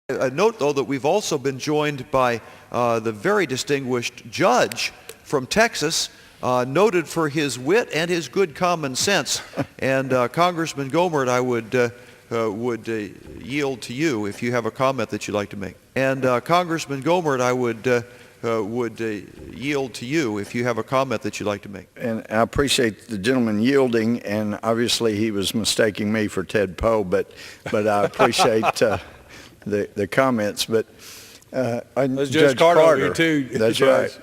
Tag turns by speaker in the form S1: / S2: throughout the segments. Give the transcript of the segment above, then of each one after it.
S1: Note, though, that we've also been joined by the very distinguished judge from Texas, noted for his wit and his good common sense. And Congressman Gohmert, I would yield to you if you have a comment that you'd like to make. And Congressman Gohmert, I would yield to you if you have a comment that you'd like to make.
S2: And I appreciate the gentleman yielding, and obviously he was mistaking me for Ted Poe, but I appreciate the comments. But
S3: Judge Carter too.
S2: That's right.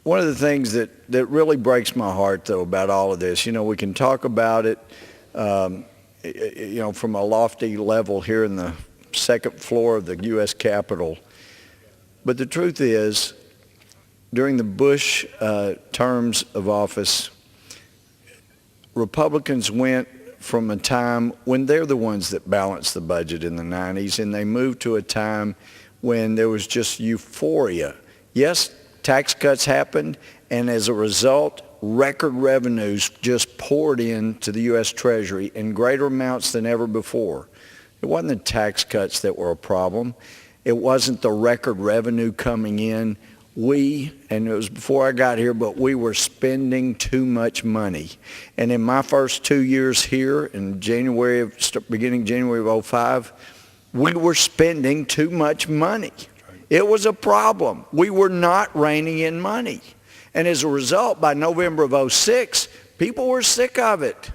S2: One of the things that really breaks my heart, though, about all of this, we can talk about it, from a lofty level here in the second floor of the U.S. Capitol. But the truth is, during the Bush terms of office, Republicans went from a time when they're the ones that balanced the budget in the 90s, and they moved to a time when there was just euphoria. Yes, tax cuts happened, and as a result, record revenues just poured into the U.S. Treasury in greater amounts than ever before. It wasn't the tax cuts that were a problem. It wasn't the record revenue coming in. And it was before I got here, but we were spending too much money. And in my first 2 years here, in beginning January of 2005, we were spending too much money. It was a problem. We were not reining in money. And as a result, by November of 2006, people were sick of it.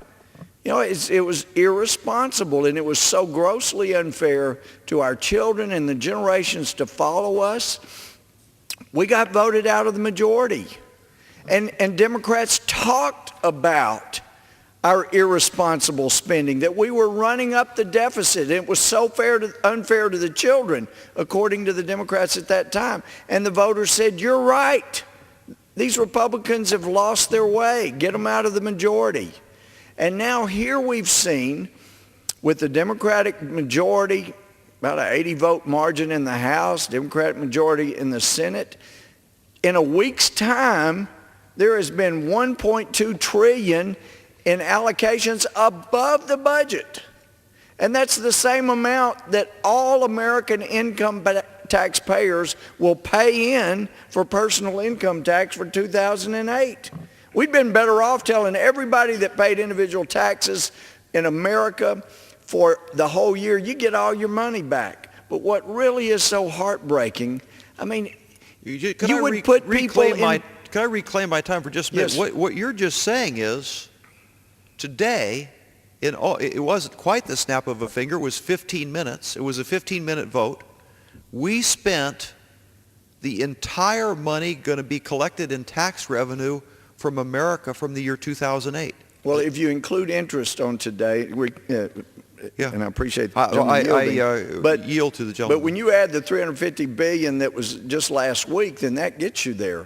S2: It was irresponsible, and it was so grossly unfair to our children and the generations to follow us. We got voted out of the majority. And Democrats talked about our irresponsible spending, that we were running up the deficit. It was so unfair to the children, according to the Democrats at that time. And the voters said, you're right. These Republicans have lost their way. Get them out of the majority. And now here we've seen, with the Democratic majority, about an 80-vote margin in the House, Democratic majority in the Senate, in a week's time, there has been $1.2 trillion in allocations above the budget. And that's the same amount that all American income taxpayers will pay in for personal income tax for 2008. We'd been better off telling everybody that paid individual taxes in America for the whole year, you get all your money back. But what really is so heartbreaking, you would put people in...
S1: Can I reclaim my time for just a minute?
S2: Yes.
S1: What you're just saying is, today, it wasn't quite the snap of a finger, it was 15 minutes. It was a 15-minute vote. We spent the entire money going to be collected in tax revenue from America from the year 2008.
S2: Well, if you include interest on today, and I appreciate the
S1: gentleman yield to the gentleman.
S2: But when you add the $350 billion that was just last week, then that gets you there.